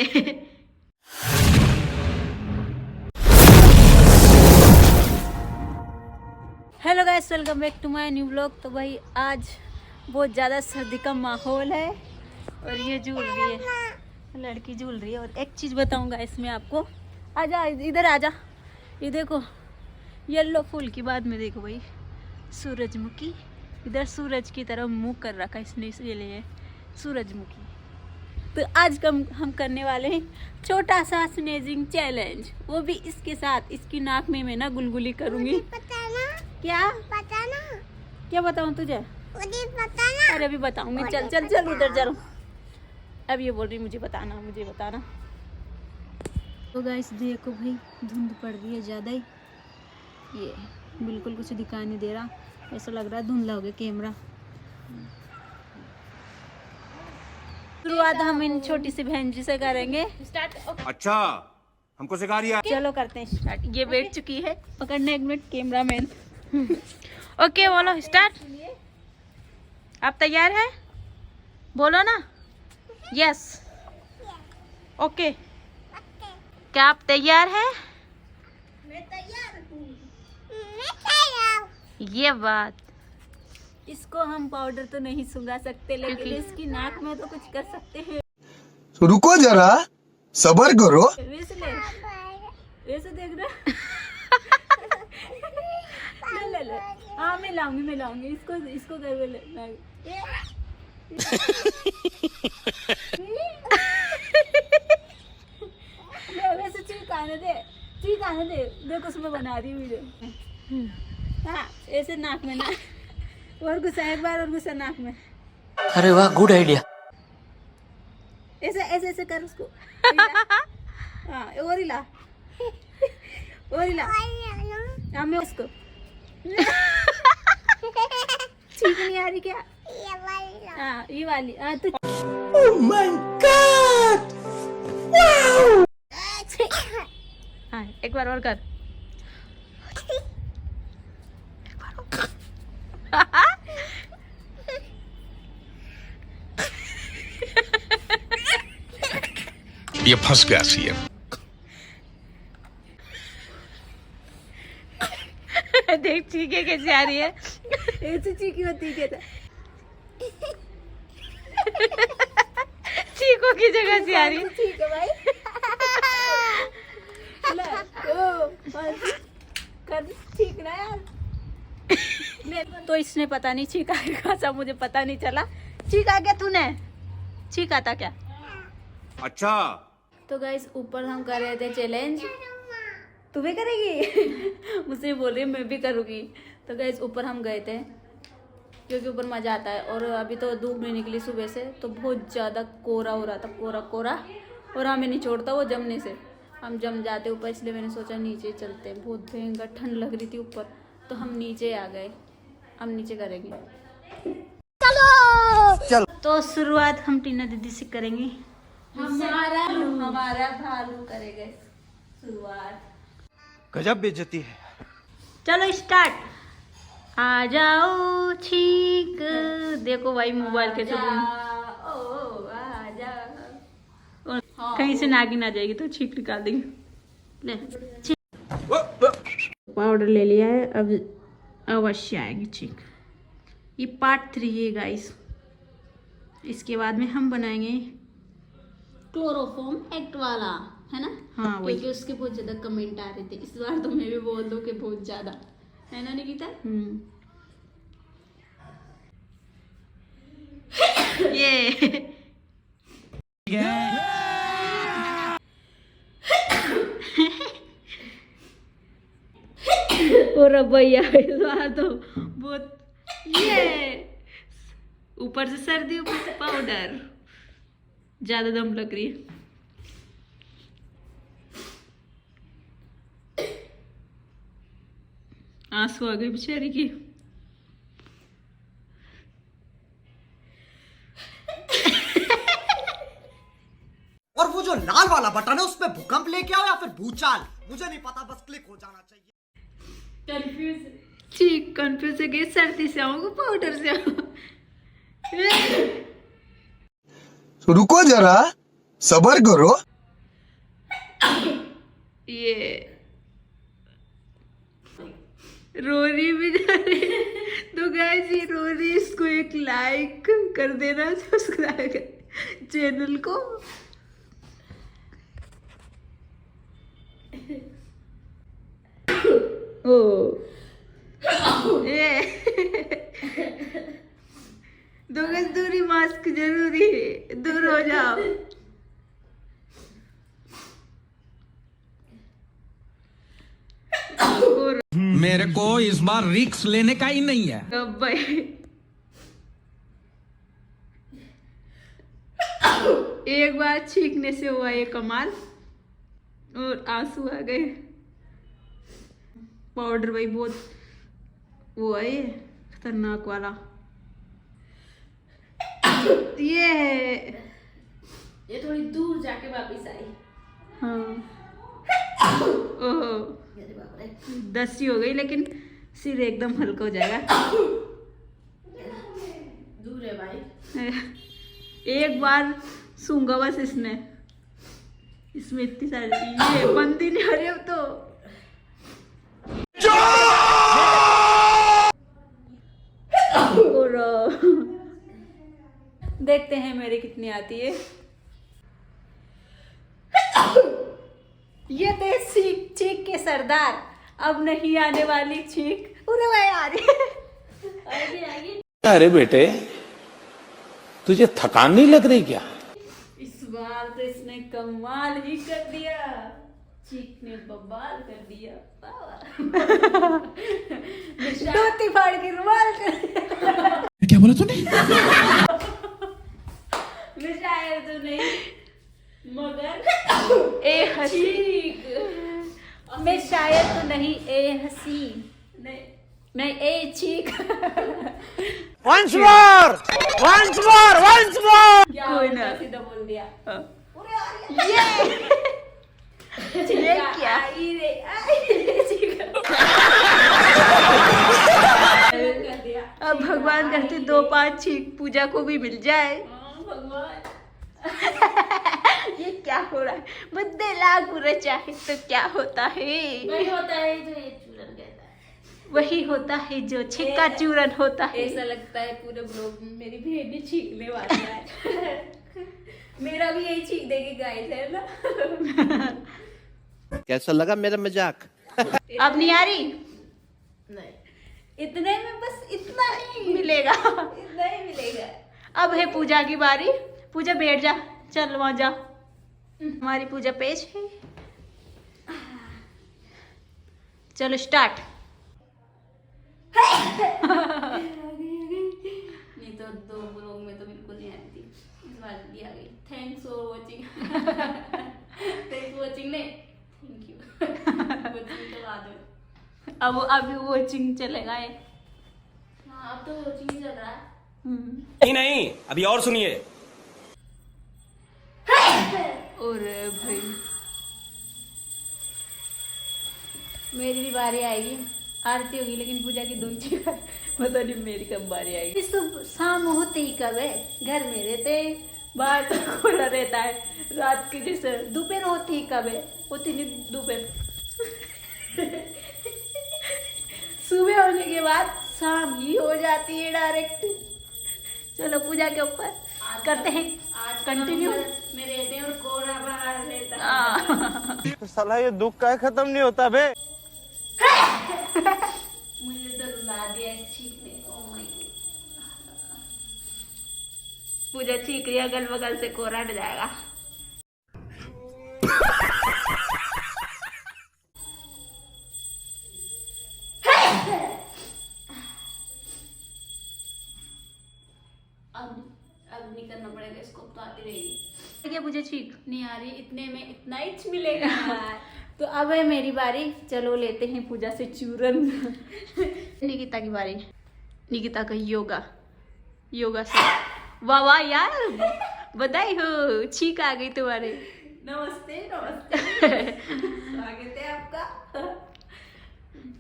Hello guys, welcome back to my new blog. तो भाई आज बहुत ज़्यादा सर्दी का माहौल है और ये झूल रही है, लड़की झूल रही है। और एक चीज़ बताऊंगा इसमें आपको, आजा इधर आजा। ये देखो येलो फूल की बाद में देखो भाई सूरजमुखी, इधर सूरज की तरफ मुंह कर रखा इसने, इसलिए सूरजमुखी। तो आज हम करने वाले हैं छोटा सा स्नेजिंग चैलेंज, वो भी इसके साथ। इसकी नाक में मैं ना गुलगुली करूंगी। क्या पता ना? क्या बताऊं तुझे? मुझे पता ना। अरे अभी बताऊंगी। चल चल चल उधर चलो। अब ये बोल रही मुझे बताना, मुझे बताना। तो गाइस देखो भाई धुंध पड़ रही है ज़्यादा ही, ये बिल्कुल कुछ दिखाई नहीं दे रहा, ऐसा लग रहा है धुंधला हो गया कैमरा। शुरुआत हम इन छोटी सी बहन जी से करेंगे। अच्छा, हमको सिखा रही है। चलो करते हैं स्टार्ट। ये बैठ चुकी है, पकड़ने एक मिनट कैमरामैन। ओके बोलो स्टार्ट। आप तैयार है? बोलो ना यस। ओके क्या आप तैयार है? मैं तैयार हूँ। मैं तैयार। ये बात। इसको हम पाउडर तो नहीं सुंघा सकते, लेकिन इसकी नाक में तो कुछ कर सकते हैं। तो रुको जरा, सब्र करो। वैसे देख रहा। ले ले। हाँ मैं लाऊंगी इसको घर में ले। वैसे चीख आने दे देखो उसमें बना रही हूँ वीडियो। हाँ ऐसे नाक में ना, और गुस्सा एक बार और गुस्सा नाक में। अरे वाह, गुड आइडिया। ऐसे ऐसे ऐसे कर उसको। हाँ और हिला हाँ मैं उसको। ठीक नहीं आ रही क्या? ये वाली ला। हाँ ये वाली। हाँ तो Oh my God! हाँ एक बार और कर। ये फंस गया सीएम। देख चीखे कैसे आ रही है। ऐसे चीखी होती है क्या? चीखों की जगह से आ रही है। ठीक है भाई। कर ठीक ना यार। तो इसने पता नहीं चीखा कैसा, मुझे पता नहीं चला। चीखा क्या तूने? चीखा था क्या? अच्छा तो गाइस ऊपर हम कर रहे थे चैलेंज। तू भी करेगी? मुझसे बोल रही है मैं भी करूँगी। तो गाइस ऊपर हम गए थे क्योंकि ऊपर मज़ा आता है। और अभी तो धूप नहीं निकली सुबह से, तो बहुत ज़्यादा कोहरा हो रहा था, कोहरा। और हमें नहीं छोड़ता वो जमने से, हम जम जाते ऊपर। इसलिए मैंने सोचा नीचे चलते हैं, बहुत भयंकर ठंड लग रही थी ऊपर। तो हम नीचे आ गए, हम नीचे करेंगे। चलो तो शुरुआत हम टीना दीदी से करेंगे। हमारा भालू करेगा शुरुआत। गजब बेइज्जती है। चलो स्टार्ट। आ जाओ छींक। देखो भाई मोबाइल कैसे कहीं से नागिन आ जाएगी तो छींक निकाल देंगे। ले पाउडर ले लिया है, अब अवश्य आएगी छींक। ये पार्ट 3 है गाइस। इसके बाद में हम बनाएंगे क्लोरोफॉर्म एक्ट वाला, है ना? हाँ वही। क्योंकि उसके बहुत ज्यादा कमेंट आ रहे थे इस बार, तो मैं भी बोल दूं कि बहुत ज्यादा, है ना निकिता? ये और भैया इस बार तो बहुत, ये ऊपर से सर्दी ऊपर से पाउडर, ज्यादा दम लग रही है। आंसू आ गए बेचारी की। और वो जो लाल वाला बटन है उसमें भूकंप लेके आओ या फिर भूचाल, मुझे नहीं पता, बस क्लिक हो जाना चाहिए। कंफ्यूज है कि सर्दी से आऊंगा पाउडर से आऊंगा। रुको जरा, सब्र करो। ये रोरी भी जा रही है। तो गाइस ये रोरी, इसको एक लाइक कर देना, सब्सक्राइब कर चैनल को। ओ ये दो गज दूरी, मास्क जरूरी है, दूर हो जाओ। मेरे को इस बार रिस्क लेने का ही नहीं है। अब भाई एक बार छींकने से हुआ ये कमाल, और आंसू आ गए। पाउडर भाई बहुत वो है, ये खतरनाक वाला। ये है, ये थोड़ी दूर जाके वापस आई। हाँ ओहो अरे बाप रे, दसी हो गई, लेकिन सिर एकदम हल्का हो जाएगा। दूर है भाई। एक बार सूंगा बस इसमें इतनी सारी, ये बंद ही नहीं हो रही अब तो। और देखते हैं मेरी कितनी आती है। ये थे चीख के सरदार, अब नहीं आने वाली चीख। उरे भाई आ रही है। अरे बेटे तुझे थकान नहीं लग रही क्या? इस बार तो इसने कमाल ही कर दिया, चीख ने बवाल कर दिया। धोती फाड़ के रुमाल कर दिया। क्या बोला तूने? शायर तो नहीं, मगर ए हसी। मैं शायर तो नहीं, ए हसी नहीं ए चीख। Once more! Once more! Once more! कोई ना, सीधा बोल दिया। ये क्या? अब भगवान कहते 2-5 छींक पूजा को भी मिल जाए। ये क्या हो रहा है? बद्दे लाख बुरा चाहे तो क्या होता है? वही होता है जो ये चूरन कहता है। वही होता है जो छिक्का चूरन होता है। ऐसा लगता है पूरे ब्लॉग में मेरी बहन ही छींकने वाली है। मेरा भी यही छींक देगी गाइस, है ना? कैसा लगा मेरा मजाक? अब नहीं आ रही? नहीं, इतने में बस इतना ही मिलेगा। इतना ही मिलेगा। अब है पूजा की बारी। पूजा बैठ जा, चल वहां जा। हमारी पूजा पेज है, चलो स्टार्ट। नहीं तो 2 ब्लॉग में तो बिल्कुल नहीं आती थी, इस बार भी आ गई। Thanks for watching. Thanks for watching ने थैंक यू। वॉचिंग तो बाद में, अब अभी वॉचिंग चलेगा ये। हाँ अब तो वॉचिंग ही चल रहा है। नहीं, अभी और सुनिए। और भाई मेरी भी बारी आएगी, आरती होगी, लेकिन पूजा की 2 चीज पता नहीं मेरी कब बारी आएगी। सुबह शाम होते ही कब है, घर में रहते, बाहर तो खुला रहता है। रात के जैसे दोपहर होती ही कब है, होती नहीं दोपहर। सुबह होने के बाद शाम ही हो जाती है डायरेक्ट। चलो पूजा के ऊपर करते हैं कंटिन्यू में रहते हैं और कोहरा बाहर रहता है। साला ये दुख का खत्म नहीं होता बे। मुझे तो रुला दिया इस चीख ने। Oh my God. पूजा चीख रही, अगल बगल से कोहरा हट जाएगा। अब नहीं करना पड़ेगा इसको, तो आती रहेगी। क्या मुझे चीख नहीं आ रही, इतने में इतना ही मिलेगा। तो अब है मेरी बारी, चलो लेते हैं पूजा से चूरन। निकिता की बारी। निकिता का योगा से। वाह वाह यार, बधाई हो, छींक आ गई तुम्हारे। नमस्ते नमस्ते। स्वागत है आपका।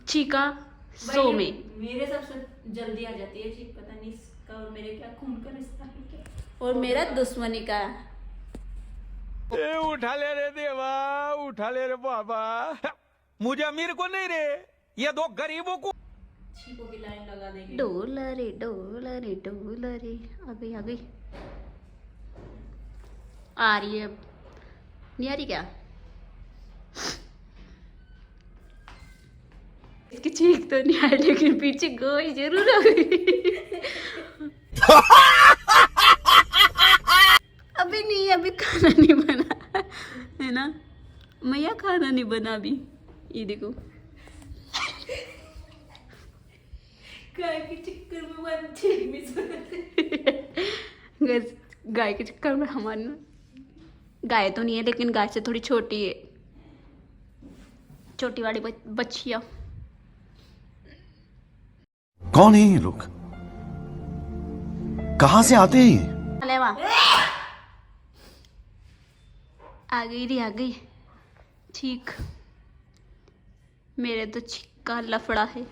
छीका सो में मेरे सबसे जल्दी आ जाती है चीख, पता नहीं इसका और मेरे क्या खून का रिश्ता है क्या। और मेरा दुश्मनी का। उठा ले रे देवा, उठा ले रे बाबा। मुझे अमीर को नहीं रे, ये दो गरीबों को। चीको की लाइन लगा देंगे। डोला रे डोला रे डोला रे। आ गई आ गई। आ रही है अब। नहीं आ रही क्या? इसकी चीख तो नहीं आई लेकिन पीछे गोई जरूर आ गई। अभी नहीं, अभी खाना नहीं बना है ना मैया, खाना नहीं बना अभी। ये देखो गाय के चक्कर में वन ठीक मिस हो गाय के चक्कर में हमारी ना, गाय तो नहीं है लेकिन गाय से थोड़ी छोटी है, छोटी वाली बच्चिया। कौन है ये लोग, कहां से आते हैं? अरे वाह, आ गई रे आ गई। ठीक, मेरे तो छींक का लफड़ा है,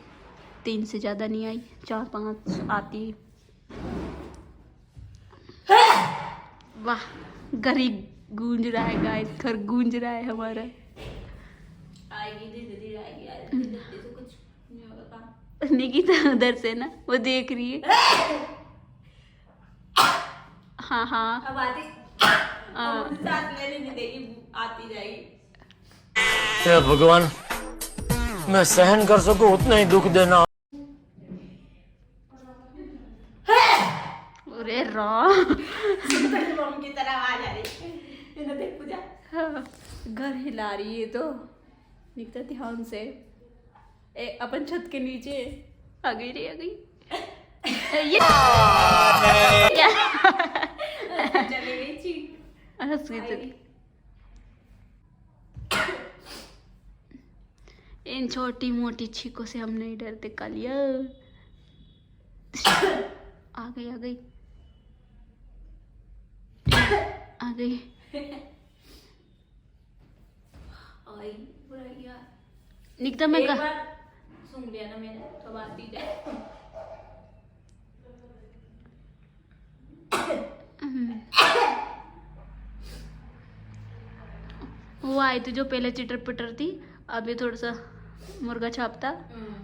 3 से ज्यादा नहीं आई, 4-5 आती है। वाह, घर ही गूंज रहा है गाइस, घर गूंज रहा है हमारा। आएगी धीरे धीरे आएगी, आएगी धीरे धीरे तो कुछ नहीं होगा काम। निकिता उधर से ना वो देख रही है। हाँ हाँ अब आती साथ लेने नहीं देगी, आती जाएगी। हे भगवान, मैं सहन कर सकूं उतना ही दुख देना। अरे राम, बम की तरह आवाज आ रही है। देख पूजा घर हिला रही है तो निकता ध्यान से। अपन छत के नीचे आ गई रे, आ गई। ये चली गई चीख। हंस गई तेरी। इन छोटी मोटी छीकों से हम नहीं डरते कालिया। आ गई आ गई आ गई। आई बुरा यार, निकता मैं एक बार सुन लिया ना मैंने, तो आती जाए। वो आई थी जो पहले चिटर पिटर थी, अब ये थोड़ा सा मुर्गा छाप था,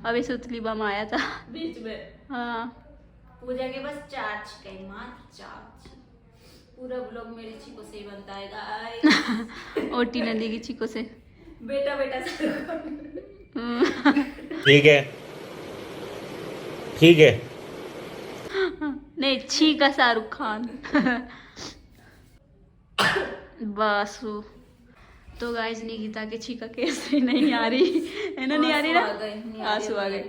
अब ये सुतली बम आया था बीच में। हाँ, पूजा के बस 4 चिकन, मात्र 4। पूरा ब्लॉग मेरे चीको से ही बनता है गाइस। और टीना देगी चीको से। बेटा बेटा से ठीक है, ठीक है। नहीं, छी का शाहरुख खान। बस वो तो गाइस, निकिता के छी का केस नहीं आ रही है ना, नहीं आ रही ना, आंसू आ गए।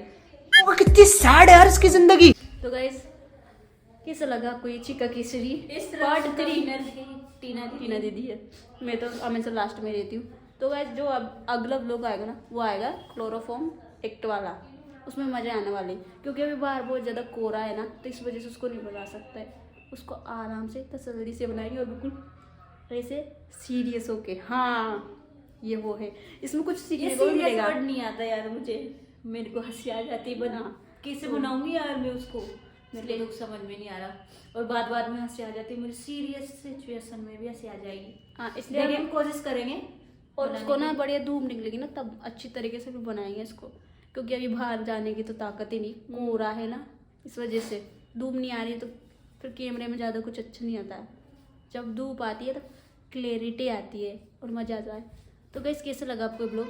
कितनी सैड है यार इसकी जिंदगी। तो गाइस, कैसा लगा आपको ये चिका केसरी इस तरह पार्ट से 3? टीना दीदी है, मैं तो हमेशा लास्ट में रहती हूँ। तो गाइस, जो अब अगला व्लॉग आएगा ना, वो आएगा क्लोरोफॉर्म एक्ट वाला, उसमें मज़ा आने वाली, क्योंकि अभी बाहर बहुत ज़्यादा कोहरा है ना, तो इस वजह से उसको नहीं बना सकता है। उसको आराम से तसल्ली से बनाएंगे और बिल्कुल ऐसे सीरियस होके। हाँ, ये वो है, इसमें कुछ सीखने को भी मिलेगा। वर्ड नहीं आता यार मुझे, मेरे को हंसी आ जाती बना, कैसे बनाऊंगी यार मैं उसको, मेरे को समझ में नहीं आ रहा। और बाद में हंसी आ जाती है, मुझे सीरियस सिचुएशन में भी हंसी आ जाएगी। हाँ, इसलिए हम कोशिश करेंगे और उसको ना बढ़िया धूप निकलेगी ना, तब अच्छी तरीके से भी बनाएंगे इसको, क्योंकि अभी बाहर जाने की तो ताकत ही नहीं, कोहरा है ना, इस वजह से धूप नहीं आ रही, तो फिर कैमरे में ज़्यादा कुछ अच्छा नहीं आता है। जब धूप आती है तो क्लैरिटी आती है और मज़ा आता है। तो गाइस, कैसा लगा आपको ब्लॉग?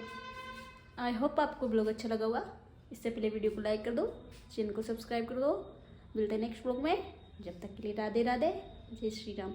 आई होप आपको ब्लॉग अच्छा लगा होगा। इससे पहले वीडियो को लाइक कर दो, चैनल को सब्सक्राइब कर दो। मिलते हैं नेक्स्ट ब्लॉग में, जब तक के लिए राधे राधे, जय श्री राम।